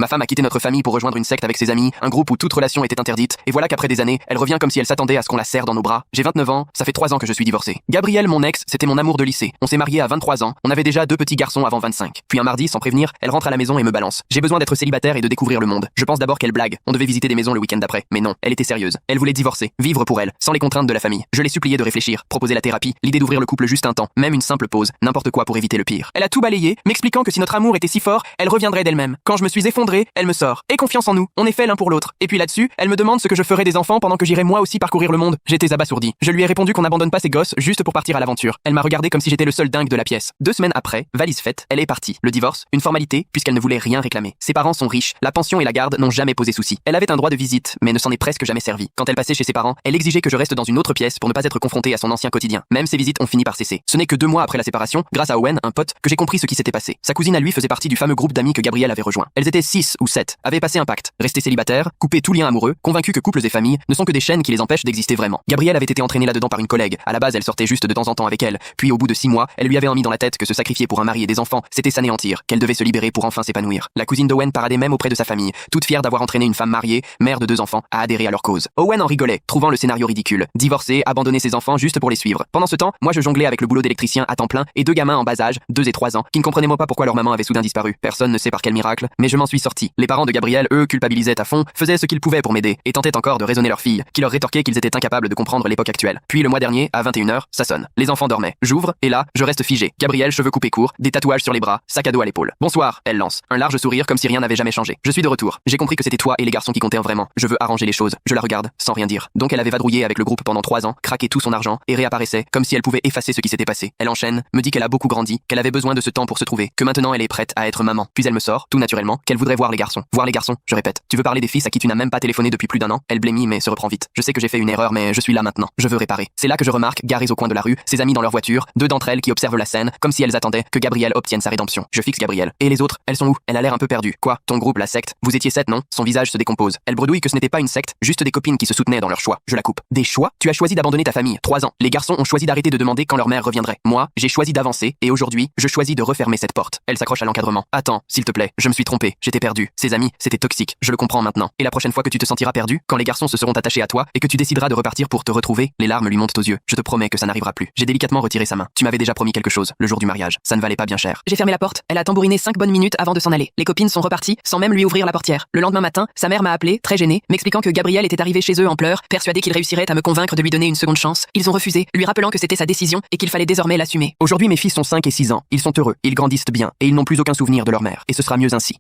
Ma femme a quitté notre famille pour rejoindre une secte avec ses amis, un groupe où toute relation était interdite, et voilà qu'après des années, elle revient comme si elle s'attendait à ce qu'on la serre dans nos bras. J'ai 29 ans, ça fait 3 ans que je suis divorcé. Gabrielle, mon ex, c'était mon amour de lycée. On s'est mariés à 23 ans, on avait déjà 2 petits garçons avant 25. Puis un mardi, sans prévenir, elle rentre à la maison et me balance. J'ai besoin d'être célibataire et de découvrir le monde. Je pense d'abord qu'elle blague. On devait visiter des maisons le week-end d'après. Mais non, elle était sérieuse. Elle voulait divorcer, vivre pour elle, sans les contraintes de la famille. Je l'ai supplié de réfléchir, proposer la thérapie, l'idée d'ouvrir le couple juste un temps, même une simple pause, n'importe quoi pour éviter le pire. Elle a tout balayé, m'expliquant que si notre amour était si fort, elle reviendrait d'elle-même. Quand je me suis effondré, elle me sort. Et confiance en nous, on est fait l'un pour l'autre. Et puis là-dessus, elle me demande ce que je ferais des enfants pendant que j'irais moi aussi parcourir le monde. J'étais abasourdi. Je lui ai répondu qu'on n'abandonne pas ses gosses juste pour partir à l'aventure. Elle m'a regardé comme si j'étais le seul dingue de la pièce. 2 semaines après, valise faite, elle est partie. Le divorce, une formalité, puisqu'elle ne voulait rien réclamer. Ses parents sont riches, la pension et la garde n'ont jamais posé souci. Elle avait un droit de visite, mais ne s'en est presque jamais servi. Quand elle passait chez ses parents, elle exigeait que je reste dans une autre pièce pour ne pas être confrontée à son ancien quotidien. Même ces visites ont fini par cesser. Ce n'est que 2 mois après la séparation, grâce à Owen, un pote, que j'ai compris ce qui s'était passé. Sa cousine à lui faisait partie du fameux groupe d'amis que Gabrielle avait rejoint. Elles étaient 6 ou 7, avaient passé un pacte, rester célibataires, couper tout lien amoureux, convaincus que couples et familles ne sont que des chaînes qui les empêchent d'exister vraiment. Gabrielle avait été entraînée là-dedans par une collègue. À la base, elle sortait juste de temps en temps avec elle. Puis au bout de 6 mois, elle lui avait mis dans la tête que se sacrifier pour un mari et des enfants, c'était s'anéantir, qu'elle devait se libérer pour enfin s'épanouir. La cousine d'Owen paradait même auprès de sa famille, toute fière d'avoir entraîné une femme mariée, mère de 2 enfants, à adhérer à leur cause. Owen en rigolait, trouvant le scénario ridicule. Divorcer, abandonner ses enfants juste pour les suivre. Pendant ce temps, moi je jonglais avec le boulot d'électricien à temps plein et 2 gamins en bas âge, 2 et 3 ans, qui ne comprenaient pas pourquoi leur maman avait soudain disparu. Personne ne sait par quel miracle, mais je m'en suis sorti. Les parents de Gabrielle, eux, culpabilisaient à fond, faisaient ce qu'ils pouvaient pour m'aider, et tentaient encore de raisonner leur fille, qui leur rétorquait qu'ils étaient incapables de comprendre l'époque actuelle. Puis le mois dernier, à 21h, ça sonne. Les enfants dormaient. J'ouvre, et là, je reste figé. Gabrielle, cheveux coupés courts, des tatouages sur les bras, sac à dos à l'épaule. Bonsoir, elle lance. Un large sourire comme si rien n'avait jamais changé. Je suis de retour. J'ai compris que c'était toi et les garçons qui comptaient vraiment. Je veux arranger les choses. Je la regarde, sans rien dire. Donc elle avait vadrouillé avec le groupe pendant 3 ans, craqué tout son argent, et réapparaissait, comme si elle pouvait effacer ce qui s'était passé. Elle enchaîne, me dit qu'elle a beaucoup grandi, qu'elle avait besoin de ce temps pour se trouver, que maintenant elle est prête à être maman. Puis elle me sort, tout naturellement, qu'elle voudrait voir les garçons. Voir les garçons, je répète. Tu veux parler des fils à qui tu n'as même pas téléphoné depuis plus d'1 an? Elle blêmit mais se reprend vite. Je sais que j'ai fait une erreur mais je suis là maintenant. Je veux réparer. C'est là que je remarque, garées au coin de la rue, ses amies dans leur voiture, 2 d'entre elles qui observent la scène, comme si elles attendaient que Gabrielle obtienne sa rédemption. Je fixe Gabrielle. Et les autres, elles sont où? Elle a l'air un peu perdue. Quoi? Ton groupe, la secte? Vous étiez 7, non? Son visage se décompose. Elle bredouille que ce n'était pas une secte, juste des copines qui se soutenaient dans leur choix. Je la coupe. Des choix? Tu as choisi d'abandonner ta famille. 3 ans. Les garçons ont choisi d'arrêter de demander quand leur mère reviendrait. Moi, j'ai choisi d'avancer, et aujourd'hui, je choisis de refermer cette porte. Elle s'accroche à l'encadrement. Attends, s'il te plaît, je me suis trompé. J'étais perdu. Ses amis, c'était toxique. Je le comprends maintenant. Et la prochaine fois que tu te sentiras perdu, quand les garçons se seront attachés à toi et que tu décideras de repartir pour te retrouver, les larmes lui montent aux yeux. Je te promets que ça n'arrivera plus. J'ai délicatement retiré sa main. Tu m'avais déjà promis quelque chose, le jour du mariage. Ça ne valait pas bien cher. J'ai fermé la porte. Elle a tambouriné 5 bonnes minutes avant de s'en aller. Les copines sont reparties sans même lui ouvrir la portière. Le lendemain matin, sa mère m'a appelé, très gênée, m'expliquant que Gabrielle était arrivé chez eux en pleurs, persuadé qu'il réussirait à me convaincre de lui donner une seconde chance. Ils ont refusé, lui rappelant que c'était sa décision et qu'il fallait désormais l'assumer. Aujourd'hui, mes fils sont 5 et 6 ans. Ils sont heureux, ils grandissent bien et ils n'ont plus aucun souvenir de leur mère. Et ce sera mieux ainsi.